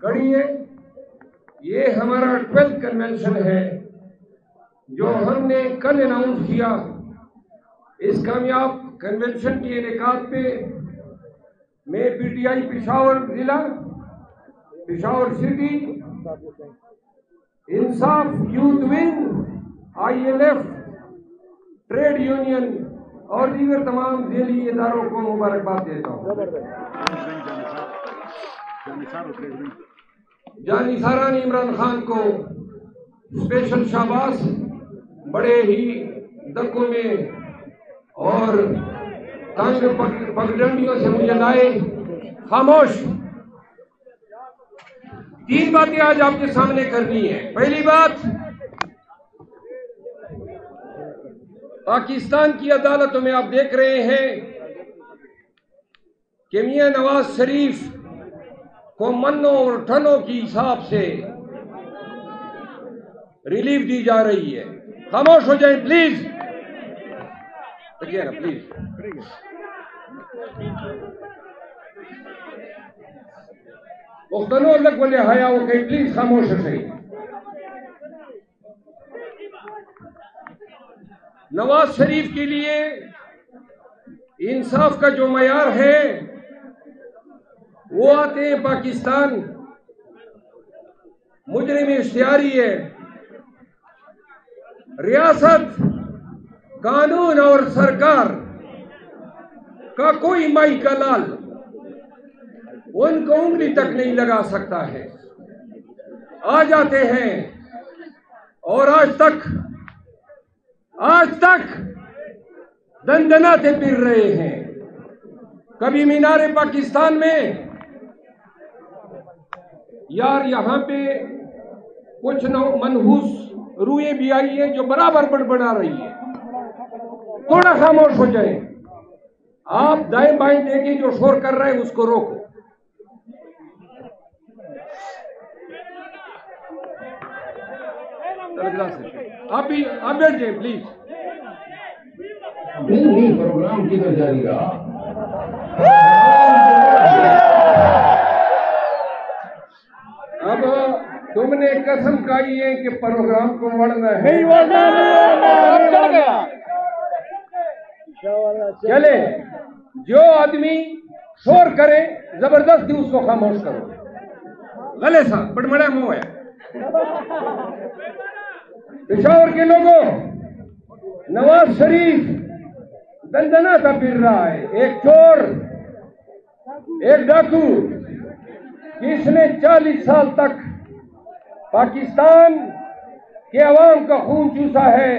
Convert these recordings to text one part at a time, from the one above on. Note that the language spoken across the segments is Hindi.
करिए। ये हमारा 12th कन्वेंशन है जो हमने कल अनाउंस किया। इस कामयाब कन्वेंशन के इनेकाद पे मैं पीटीआई पेशावर जिला, Peshawar city, Insaf youth wing, ILF, trade union और दीगर तमाम जेली इदारों को मुबारकबाद देता हूँ। जानिसारा ने इमरान खान को स्पेशल शाबाश, बड़े ही धक्कों में और तंग पगडंडियों से मुझे लाए। खामोश। 3 बातें आज आपके सामने करनी है। पहली बात, पाकिस्तान की अदालतों में आप देख रहे हैं कि मियां नवाज शरीफ को मन्नों और ठनों की हिसाब से रिलीफ दी जा रही है। खामोश हो जाएं प्लीज, ना प्लीज। दोनों अलग बोले हया वो कहीं प्लीज खामोश हो सही। नवाज शरीफ के लिए इंसाफ का जो मयार है वो आते हैं पाकिस्तान, मुजरिम इख्तियारी है, रियासत, कानून और सरकार का कोई माई का लाल उनको उंगली तक नहीं लगा सकता है। आ जाते हैं और आज तक दंदनाते फिर रहे हैं। कभी मीनारे पाकिस्तान में, यार यहां पे कुछ मनहूस रूएं भी आई है जो बराबर बड़बड़ा रही है। थोड़ा खामोश हो जाए। आप दाएं बाएं देखे जो शोर कर रहे हैं उसको रोको। आप बैठ जाए प्लीज। नहीं, प्रोग्राम किधर जाएगा? अब तुमने कसम खाई है कि प्रोग्राम को वड़ना है। नहीं वड़ना नहीं, चल गया। चले, जो आदमी शोर करे जबरदस्ती उसको खामोश करो। गले सा बड़बड़ा मुंह है। पेशावर के लोगों, नवाज शरीफ दंदनाता फिर रहा है। एक चोर, एक डाकू, जिसने 40 साल तक पाकिस्तान के अवाम का खून चूसा है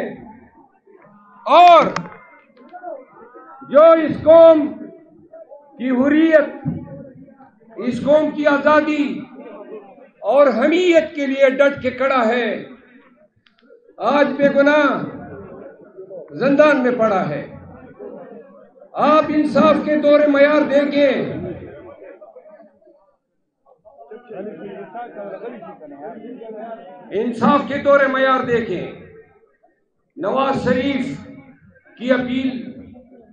और जो इस कौम की हुर्रियत, इस कौम की आजादी और हमीयत के लिए डट के खड़ा है, आज बेगुनाह जिंदान में पड़ा है। आप इंसाफ के दौरे मयार देखें। इंसाफ के दौरे मयार देखें। नवाज शरीफ की अपील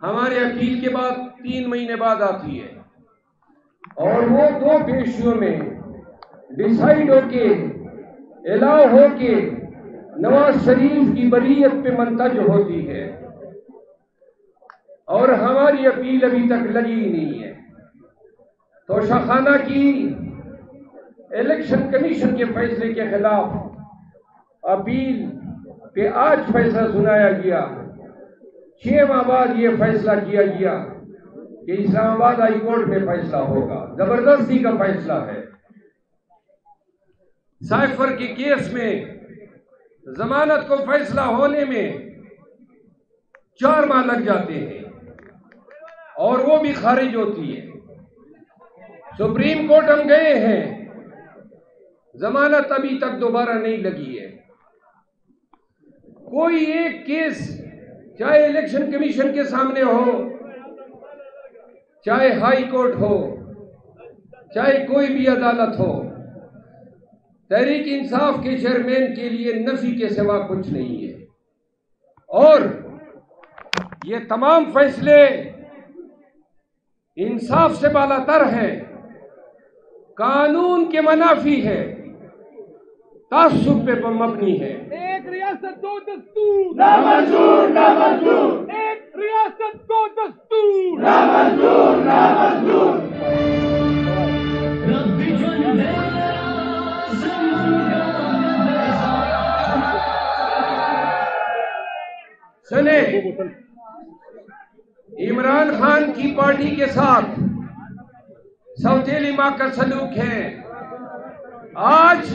हमारे अपील के बाद 3 महीने बाद आती है और वो 2 पेशियों में डिसाइड होके, अलाउ होके नवाज शरीफ की बरीयत पे मंतज होती है और हमारी अपील अभी तक लगी ही नहीं है। तो शाखाना की इलेक्शन कमीशन के फैसले के खिलाफ अपील पे आज फैसला सुनाया गया। 6 माह बाद ये फैसला किया गया कि इस्लामाबाद हाई कोर्ट में फैसला होगा। जबरदस्ती का फैसला है। साइफर के केस में जमानत को फैसला होने में 4 माह लग जाते हैं और वो भी खारिज होती है। सुप्रीम कोर्ट हम गए हैं, जमानत अभी तक दोबारा नहीं लगी है। कोई एक केस चाहे इलेक्शन कमीशन के सामने हो, चाहे हाई कोर्ट हो, चाहे कोई भी अदालत हो, तहरीक इंसाफ के चेयरमैन के लिए नफी के सिवा कुछ नहीं है। और ये तमाम फैसले इंसाफ से बालातर हैं कानून के मनाफी है, तासुब पे मबनी है। एक रियासत दो दस्तूर, नामंजूर नामंजूर, एक रियासत दो दस्तूर, नामंजूर नामंजूर। सुने, इमरान खान की पार्टी के साथ सौतेली माँ का सलूक है। आज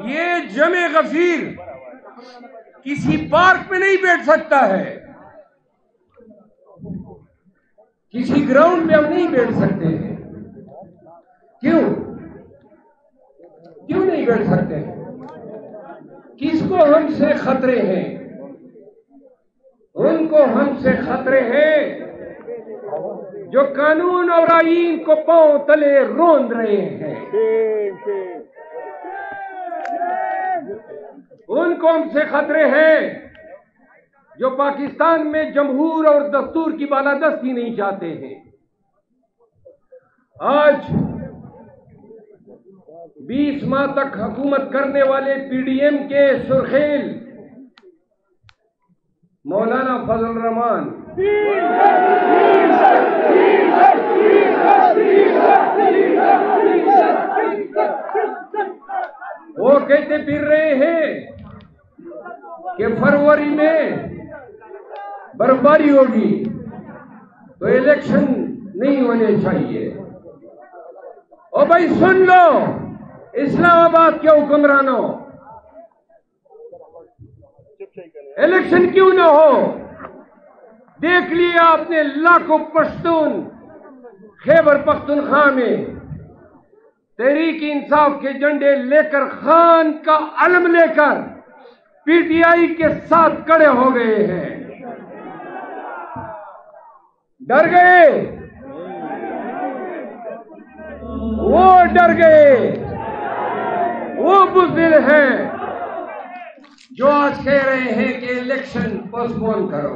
ये जमे गफीर किसी पार्क में नहीं बैठ सकता है, किसी ग्राउंड में हम नहीं बैठ सकते हैं। क्यों क्यों नहीं बैठ सकते हैं? किसको हमसे खतरे हैं? उनको हमसे खतरे हैं जो कानून और आईन को पांव तले रोंद रहे हैं। उनको हमसे खतरे हैं जो पाकिस्तान में जमहूर और दस्तूर की बालादस्ती नहीं चाहते हैं। आज 20 माह तक हुकूमत करने वाले पीडीएम के सुर्खेल मौलाना फजल रहमान वो कहते फिर रहे हैं कि फरवरी में बर्फबारी होगी तो इलेक्शन नहीं होने चाहिए। ओ भाई सुन लो, इस्लामाबाद के हुक्मरानों, इलेक्शन क्यों ना हो? देख लिया आपने लाखों पश्तून खैबर पख्तूनख्वा में तहरीक इंसाफ के झंडे लेकर, खान का अलम लेकर पीटीआई के साथ खड़े हो गए हैं। डर गए, वो डर गए, वो बुज़दिल हैं जो आज कह रहे हैं कि इलेक्शन पोस्टपोन करो।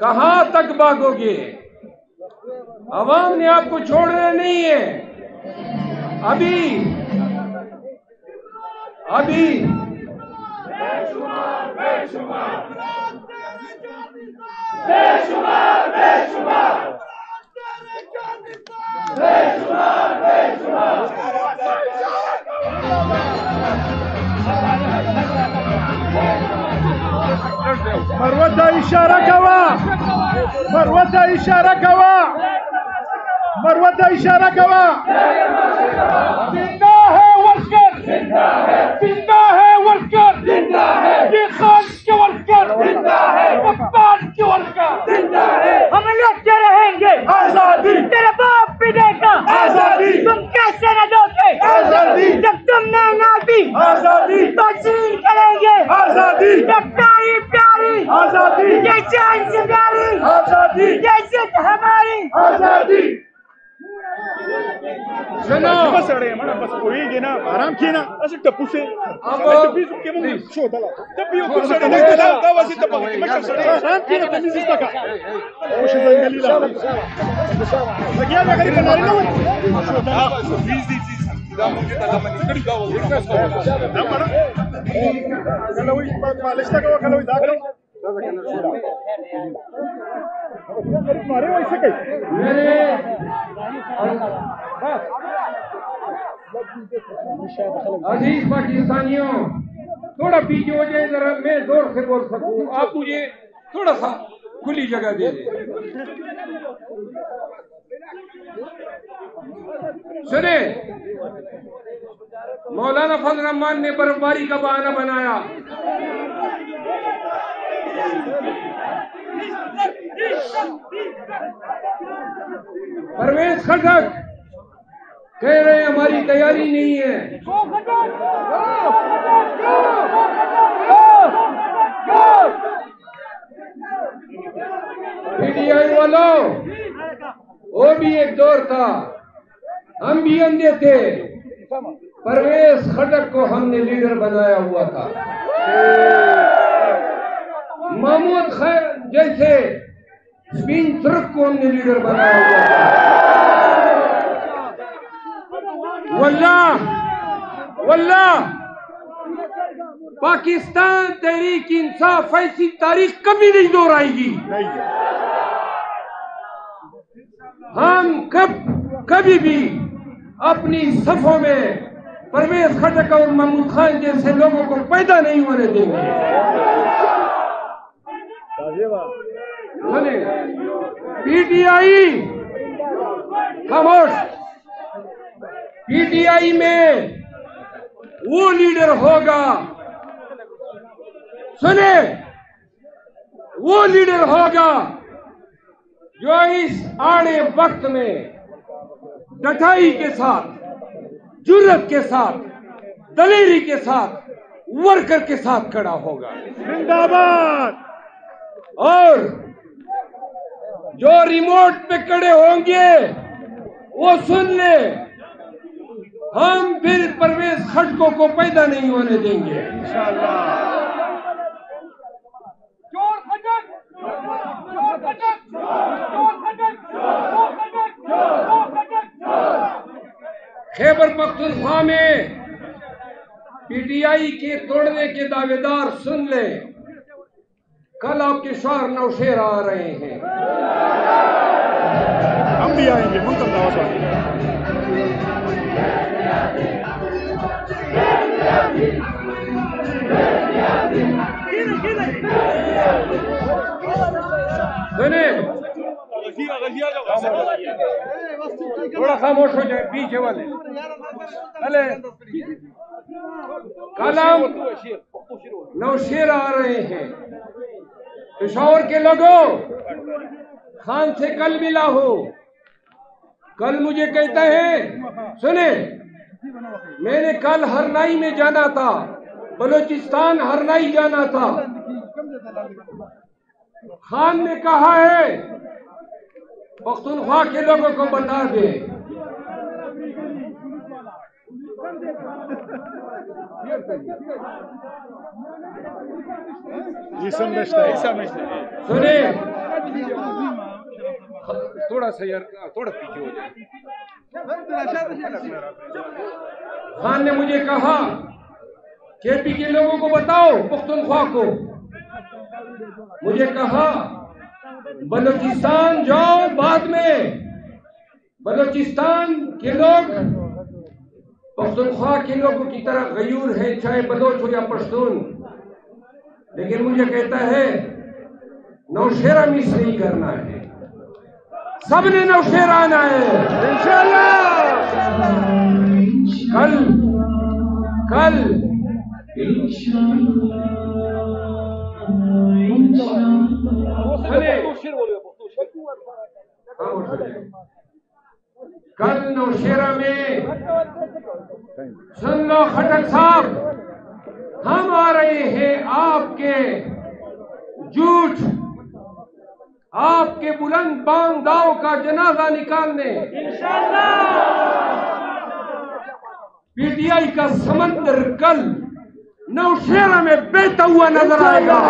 कहां तक भागोगे? अवाम ने आपको छोड़ना नहीं है। अभी मरवता इशारा कवा, मरवता इशारा कवा, मरवता इशारा कवा। जिंदा है वर्कर, जिंदा है, जिंदा है वर्कर, जिंदा है, ये खान के वर्कर, जिंदा है, कप्तान के वर्कर, जिंदा है। हम लड़ते रहेंगे आजादी, तेरे बाप भी देखा आजादी, तुम कैसे न दोगे आजादी, जब तुमने ना दी आजादी तो छीन करेंगे आजादी। जब प्यारी प्यारी आजादी, ये जान से प्यारी आजादी, जैसे हमारी आजादी। सुनो, बस अडे म्हणा, बस पोळी घे ना, आराम घे ना, असं टप्पू से टप्पी के मग शोधाला टप्पी ऊपर सडे नाही त्याला गावाची टप्पी मग सडे आराम घे ना, तुम्ही दिसता का औषध गलीला सगळ्या जागी करणारी ना शोधा 20 दिवस दामोजी त्याला पण इकडे गाव ना म्हणा कलवी पालिस्ता गाव कलवी दाखव मारे वैसे काही मेरे अजीज पाकिस्तानियों, थोड़ा पीछे हो जाए जरा, मैं जोर से बोल सकूं। आप मुझे थोड़ा सा खुली जगह दे दें। सुने, मौलाना फजल रहमान ने बर्फबारी का बहाना बनाया। परवेज खटक कह रहे हैं हमारी तैयारी नहीं है। पीटीआई वालों, वो भी एक दौर था, हम भी अंधे थे। परवेज खटक को हमने लीडर बनाया हुआ था। महमूद खैर जैसे स्पिन ट्रक को हमने लीडर बनाया हुआ था। वल्लाह पाकिस्तान तहरीक इंसाफ ऐसी तारीख कभी नहीं दोहराएगी। हम कभी भी अपनी सफों में परवेज खटक और महमूद खान जैसे लोगों को पैदा नहीं होने देंगे। पीटीआई खामोश। पीटीआई में वो लीडर होगा, सुने, वो लीडर होगा जो इस आड़े वक्त में डटाई के साथ, जुर्रत के साथ, दलेरी के साथ, वर्कर के साथ खड़ा होगा। जिंदाबाद। और जो रिमोट पे खड़े होंगे वो सुन ले, हम फिर परवेज खटकों को पैदा नहीं होने देंगे इंशाअल्लाह। खैबर पख्तूनख्वा में पीटीआई के तोड़ने के दावेदार सुन ले, कल आपके शौहर नौशेर आ रहे हैं। हम भी आएंगे, मुंतज़िर दावत। सुने, थोड़ा खामोश हो जाए पीछे वाले। अले कल हम नौशेर आ रहे हैं। पेशावर के लोगों, खान से कल मिला हो। कल मुझे कहता है, सुने, मैंने कल हरनाई में जाना था, बलूचिस्तान हरनाई जाना था। खान ने कहा है पख्तूनख्वा के लोगों को बता दे। सुने, थोड़ा सा यार, थोड़ा पीछे हो जाए। खान ने मुझे कहा केपी के लोगों को बताओ, पख्तूनख्वा को। मुझे कहा बलूचिस्तान जाओ, बाद में बलूचिस्तान के लोग पख्तूनख्वा के लोगों की तरह गयूर है, चाहे बलोच हो या पश्तून। लेकिन मुझे कहता है नौशेरा मिस नहीं करना है, सबने नौशेरा आना है इंशाअल्लाह। कल कल नौशेरा में सुन लो खटक साहब, हम आ रहे हैं आपके झूठ, आपके बुलंद बांग दाव का जनाजा निकालने। पीटीआई का समंदर कल नौशेरा में बहता हुआ नजर आएगा।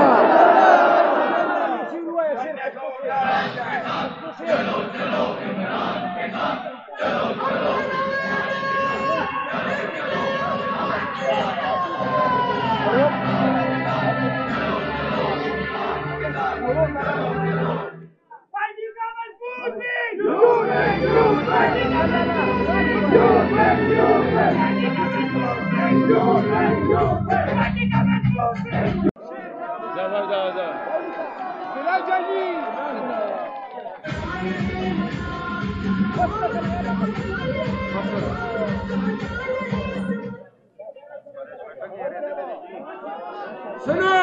सुनो,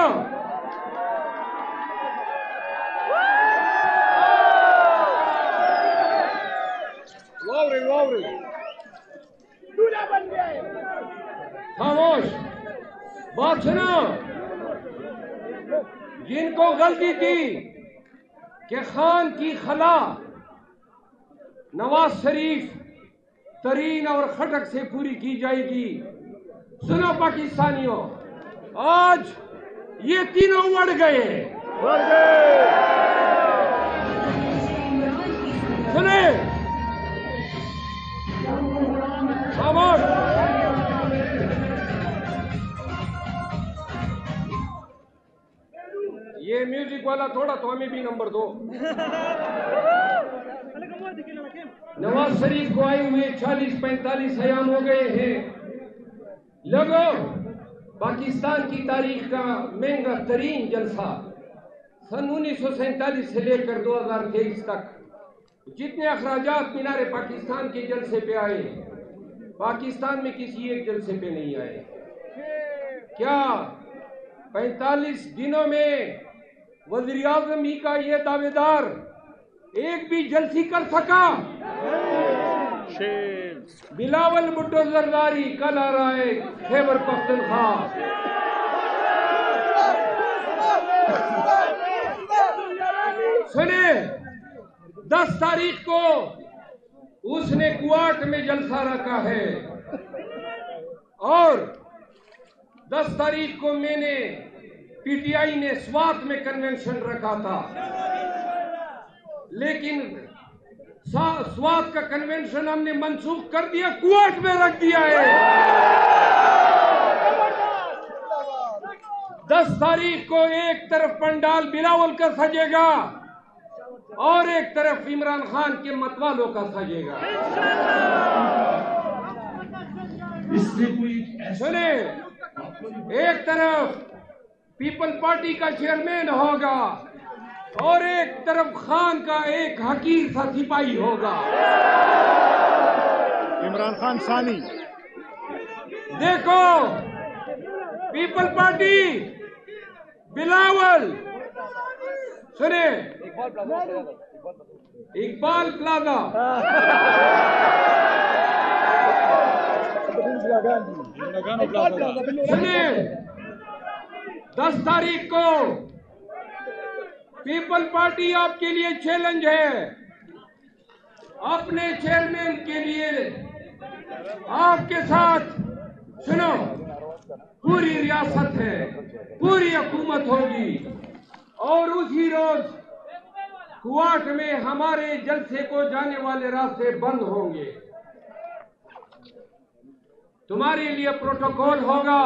खामोश, बात सुनो। जिनको गलती थी कि खान की खला नवाज शरीफ, तरीन और खटक से पूरी की जाएगी, सुनो पाकिस्तानियों, आज ये तीनों बढ़ गए। सुने, खामोश। थोड़ा तो हमें भी नंबर दो। नवाज शरीफ को आए हुए 40-45 अयाम हो गए हैं। लोगों, पाकिस्तान की तारीख का महंगा तरीन जलसा सन 1947 से लेकर 2023 तक जितने अखराजात मीनार पाकिस्तान के जलसे पे आए, पाकिस्तान में किसी एक जलसे पे नहीं आए। क्या 45 दिनों में वज़ीर आज़म ही का ये दावेदार एक भी जलसी कर सका? बिलावल भुट्टो जरदारी कल आ रहा है खैबर पख्तूनख्वा। सुने, 10 तारीख को उसने कुआट में जलसा रखा है और 10 तारीख को मैंने पीटीआई ने स्वात में कन्वेंशन रखा था, लेकिन स्वात का कन्वेंशन हमने मंसूख कर दिया, कुआट में रख दिया है। 10 तारीख को एक तरफ पंडाल बिलावल का सजेगा और एक तरफ इमरान खान के मतवालों का सजेगा। सुने, एक तरफ पीपल पार्टी का चेयरमैन होगा और एक तरफ खान का एक हकीर सा सिपाही होगा, इमरान खान सानी। देखो, पीपल पार्टी बिलावल, सुने, इकबाल प्लाजा, सुने, 10 तारीख को पीपल पार्टी आपके लिए चैलेंज है। अपने चेयरमैन के लिए आपके साथ, सुनो, पूरी रियासत है, पूरी हुकूमत होगी और उसी रोज कुआट में हमारे जलसे को जाने वाले रास्ते बंद होंगे। तुम्हारे लिए प्रोटोकॉल होगा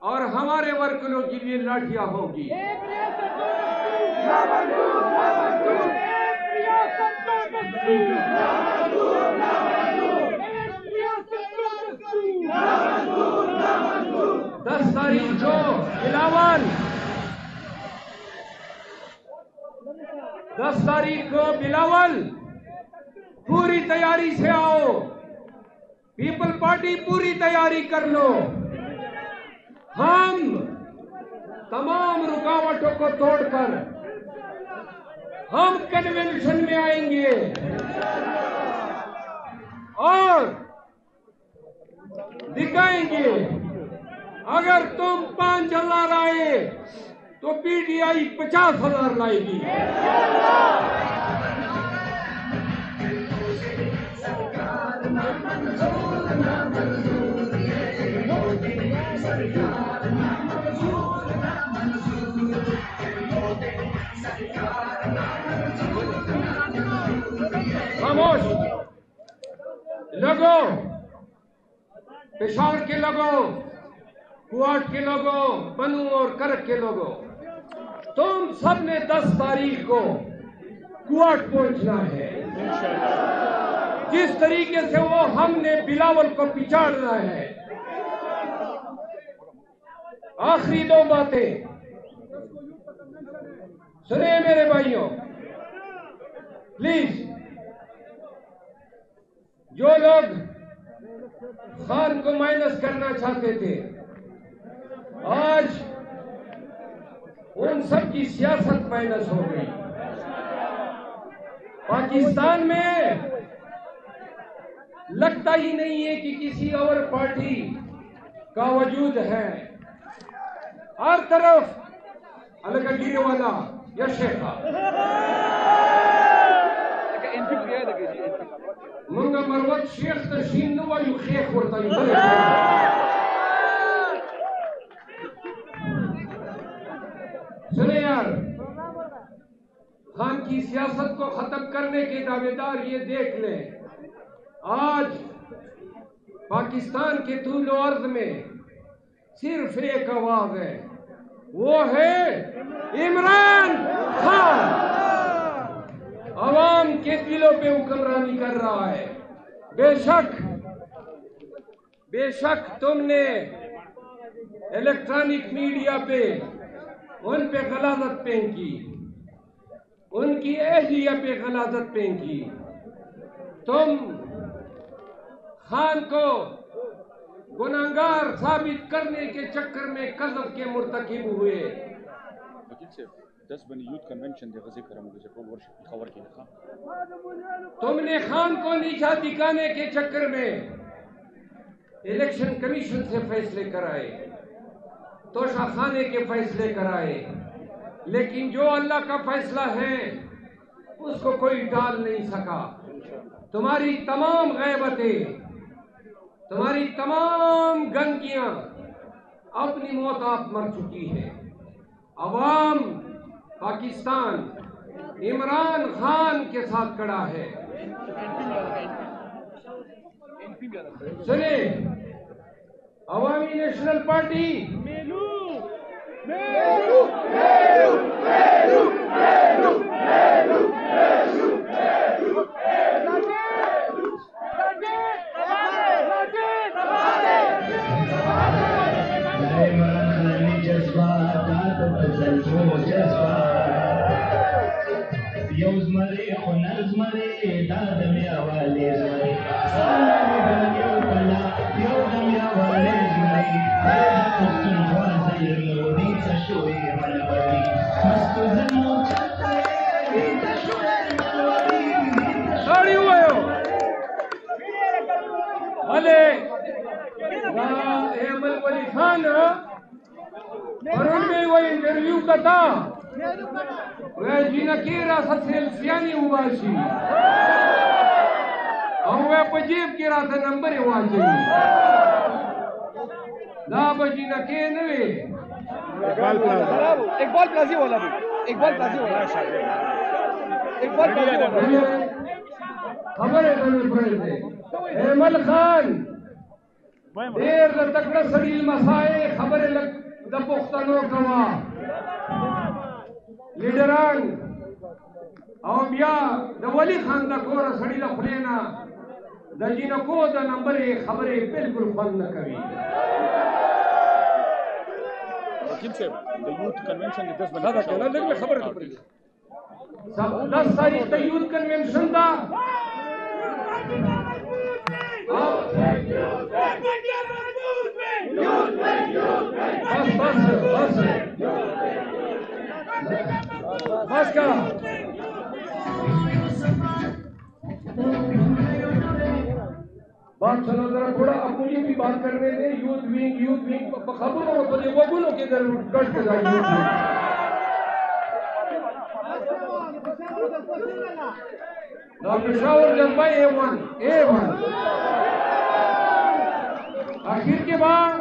और हमारे वर्करों के लिए लाठियां होगी। दस तारीख को बिलावल, 10 तारीख को बिलावल पूरी तैयारी से आओ, पीपल पार्टी पूरी तैयारी कर लो। हम तमाम रुकावटों को तोड़कर हम कन्वेंशन में आएंगे और दिखाएंगे, अगर तुम 5,000 आए तो पीटीआई 50,000 लाएगी। खामोश लोगों, पेशावर के लोगों, कुआट के लोगों, बनू और करक के लोगों, तुम सबने 10 तारीख को कुआट पहुंचना है। जिस तरीके से वो हमने बिलावल को पिछाड़ना है। आखिरी 2 बातें सुनिए मेरे भाइयों, प्लीज। जो लोग खान को माइनस करना चाहते थे, आज उन सब की सियासत माइनस हो गई। पाकिस्तान में लगता ही नहीं है कि किसी और पार्टी का वजूद है। हर तरफ अलगगिरी वाला या शेखा मंगा मरवत शेख तशीन नुवा यू शेख होता ही। सुने यार, खान की सियासत को खत्म करने के दावेदार ये देख लें, आज पाकिस्तान के तूल अर्ज में सिर्फ एक आवाज है, वो है इमरान खान। आवाम के दिलों पे हुक्मरानी कर रहा है। बेशक तुमने इलेक्ट्रॉनिक मीडिया पे उन पे गलाजत फेंकी, उनकी एहलिया पे गलाजत फेंकी। तुम खान को गुनाहगार साबित करने के चक्कर में कज़ब के मुर्तकिब हुए। तुमने खान को नीचा दिखाने के चक्कर में इलेक्शन कमीशन से फैसले कराए, तोशाखाने के फैसले कराए, लेकिन जो अल्लाह का फैसला है उसको कोई टाल नहीं सका। तुम्हारी तमाम गैबतें, तुम्हारी तमाम गंदगियां अपनी मौत आप मर चुकी है। अवाम पाकिस्तान इमरान खान के साथ खड़ा है। सुनिए, अवामी नेशनल पार्टी खान और उनमें वो इंटरव्यू का था वह जीना के रास्ते सेल्सियानी हुआ सी और वह पजीब के रास्ते नंबर हुआ चाहिए ना बजीना के नवे इकबाल प्लाजी वाला भी खबर है हेमल खान देर तक सड़ील मसाए खबर लग दपुख्तनो कवा लीडरान और बिया दवली खान दा कोरा सड़ी ला खुलेना दजीना को दा नंबर खबरे बिल्कुल फल न करी। यूथ कन्वेंशन 10 बना था कहना लेकिन खबर तो पड़ी 10 तारीख तक यूथ कन्वेंशन था। बस का बात सुनो जरा थोड़ा, अब मुझे भी बात करने दे। यूथ विंग खबरों को तो वो बोलो कि कट के जाए यूथ विंग। पेशावर जज्बा A1 आखिर के बाद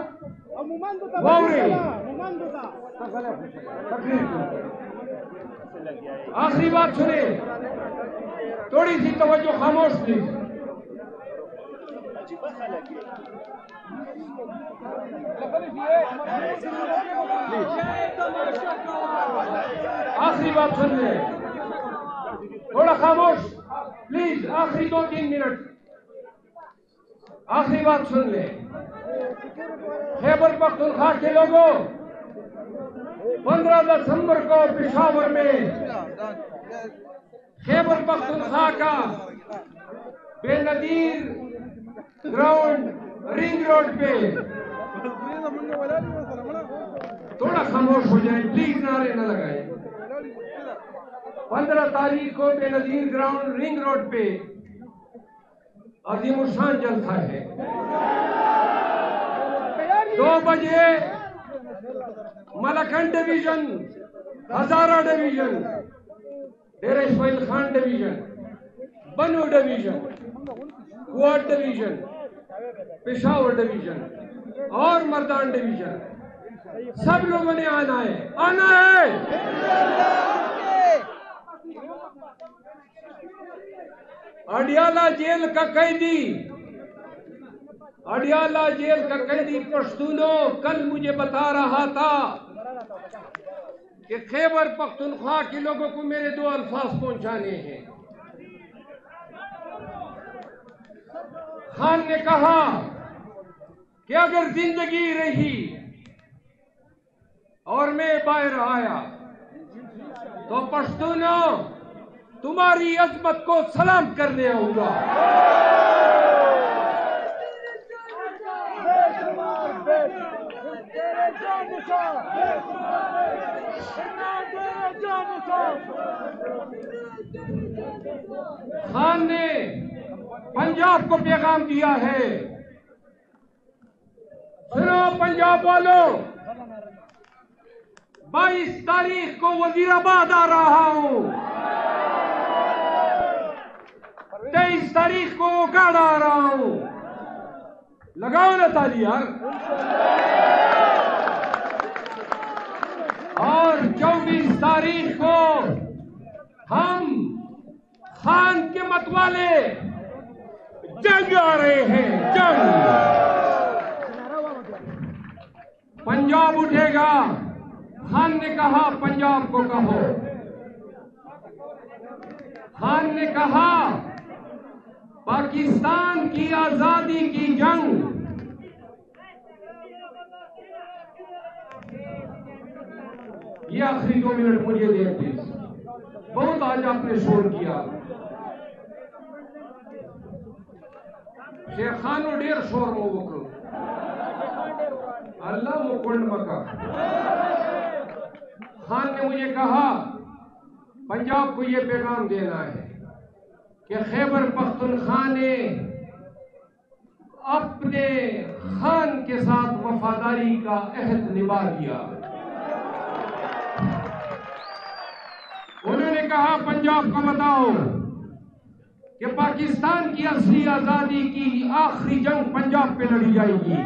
आखिरी बात सुने, थोड़ी सी तवज्जो, खामोश प्लीज। आखिरी बात सुन ले, थोड़ा खामोश प्लीज, आखिरी 2-3 मिनट आखिरी बात सुन ले। खैबर पख्तूनख्वा के लोगों, 15 दिसंबर को पेशावर में खैबर पख्तूनख्वा का बेनजीर ग्राउंड रिंग रोड पे, थोड़ा खामोश हो जाए प्लीज, नारे न लगाए। 15 तारीख को बेनजीर ग्राउंड रिंग रोड पे अजीमुशान जलसा है। 2 बजे मलखन डिवीजन, हजारा डिवीजन, डेरा इस्माइल खान डिवीजन, बनू division, quad division, Peshawar division और मर्दान डिवीजन, सब लोगों ने आना है। अडियाला जेल का कैदी पश्तूनों कल मुझे बता रहा था कि खैबर पख्तूनख्वा के लोगों को मेरे दो अल्फाज पहुंचाने हैं। खान ने कहा कि अगर जिंदगी रही और मैं बाहर आया तो पश्तूनों तुम्हारी अजमत को सलाम करने आऊंगा। खान ने पंजाब को पैगाम दिया है, सुनो पंजाब वालों, 22 तारीख को वजीराबाद आ रहा हूं, 23 तारीख को ओकाड़ा आ रहा हूं। लगाओ ना ताली यार। और 24 तारीख को हम खान के मतवाले जंग आ रहे हैं, जंग। पंजाब उठेगा। खान ने कहा पंजाब को कहो। खान ने कहा पाकिस्तान की आजादी की जंग ये आखिरी 2 मिनट मुझे दें प्लीज। बहुत आज आपने शोर किया। शेख खानो डेर शोर में वो करो अल्लाह मुकुंड मका। खान ने मुझे कहा पंजाब को यह पैगाम देना है कि खैबर पख्तूनख्वा ने अपने खान के साथ वफादारी का अहद निभा दिया। उन्होंने कहा पंजाब को बताओ कि पाकिस्तान की असली आजादी की आखिरी जंग पंजाब पे लड़ी जाएगी।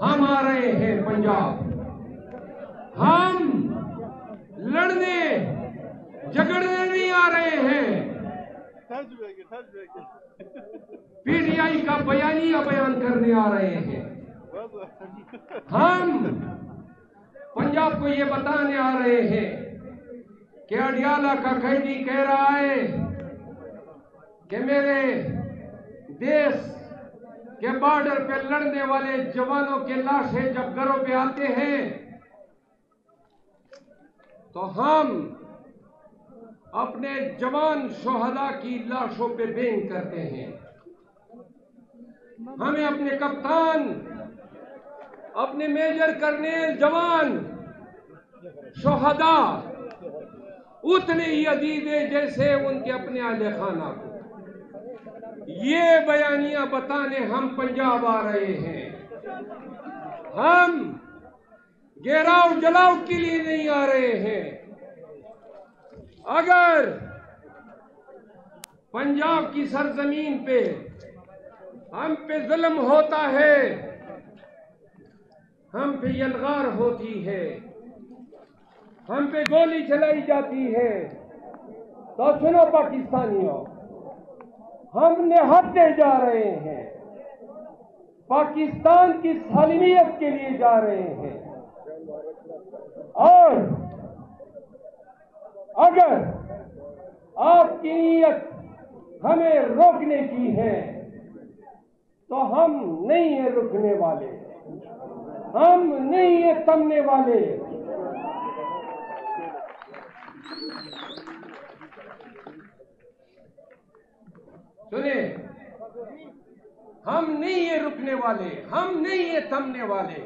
हम आ रहे हैं पंजाब। हम लड़ने झगड़ने नहीं आ रहे हैं। पीटीआई का बयानिया बयान करने आ रहे हैं। हम पंजाब को ये बताने आ रहे हैं कि अडियाला का कैदी कह रहा है कि मेरे देश के बॉर्डर पे लड़ने वाले जवानों के लाशें जब घरों पे आते हैं तो हम अपने जवान शोहदा की लाशों पे बेंग करते हैं। हमें अपने कप्तान, अपने मेजर कर्नेल जवान शोहदा उतने ही अजीज है जैसे उनके अपने आले खाना को। ये बयानियां बताने हम पंजाब आ रहे हैं। हम घेराव जलाव के लिए नहीं आ रहे हैं। अगर पंजाब की सरजमीन पे हम पे जुल्म होता है, हम पे यलगार होती है, हम पे गोली चलाई जाती है, तो सुनो पाकिस्तानियों, हम निहत्ते जा रहे हैं, पाकिस्तान की सालिमियत के लिए जा रहे हैं। और अगर आपकी नीयत हमें रोकने की है तो हम नहीं है रुकने वाले, हम नहीं है थमने वाले। सुने, हम नहीं है रुकने वाले, हम नहीं है थमने वाले।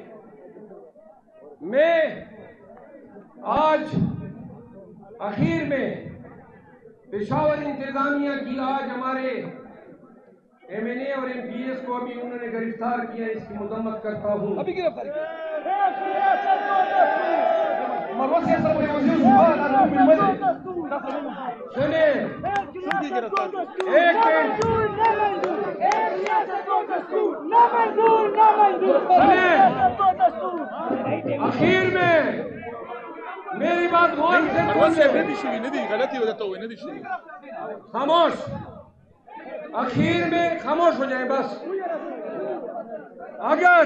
मैं आज आखिर में पेशावर इंतजामिया की आज हमारे एमएनए और एमपीएस को अभी उन्होंने गिरफ्तार किया, इसकी मजम्मत करता हूँ। अभी गिरफ्तार सुने, एक मिनट आखिर में मेरी बात गौर से खामोश, आखिर में खामोश हो जाए बस। अगर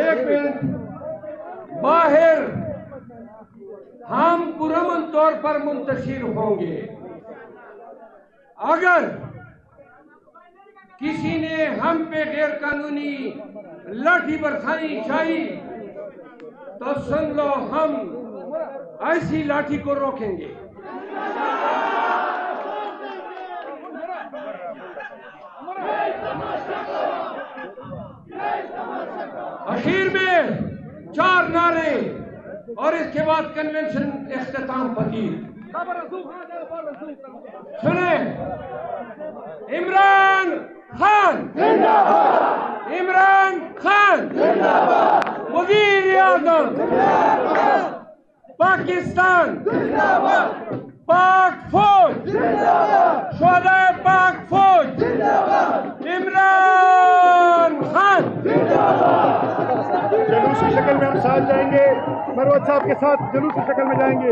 एक मिनट बाहर हम पुरअमन तौर पर मुंतशिर होंगे, अगर किसी ने हम पे गैर कानूनी लाठी बरसाई चाही तो सुन लो, हम ऐसी लाठी को रोकेंगे। आखिर में 4 नारे और इसके बाद कन्वेंशन इख्तिताम पजीर। सुने, इमरान खान जिंदाबाद, इमरान खान जिंदाबाद, वजीर आज़म जिंदाबाद, पाकिस्तान जिंदाबाद, पाक फौज जिंदाबाद, शोहदाए पाक फौज जिंदाबाद, इमरान खान जिंदाबाद। जुलूस की शक्ल में हम साथ जाएंगे, मरवत साहब के साथ जुलूस की शक्ल में जाएंगे।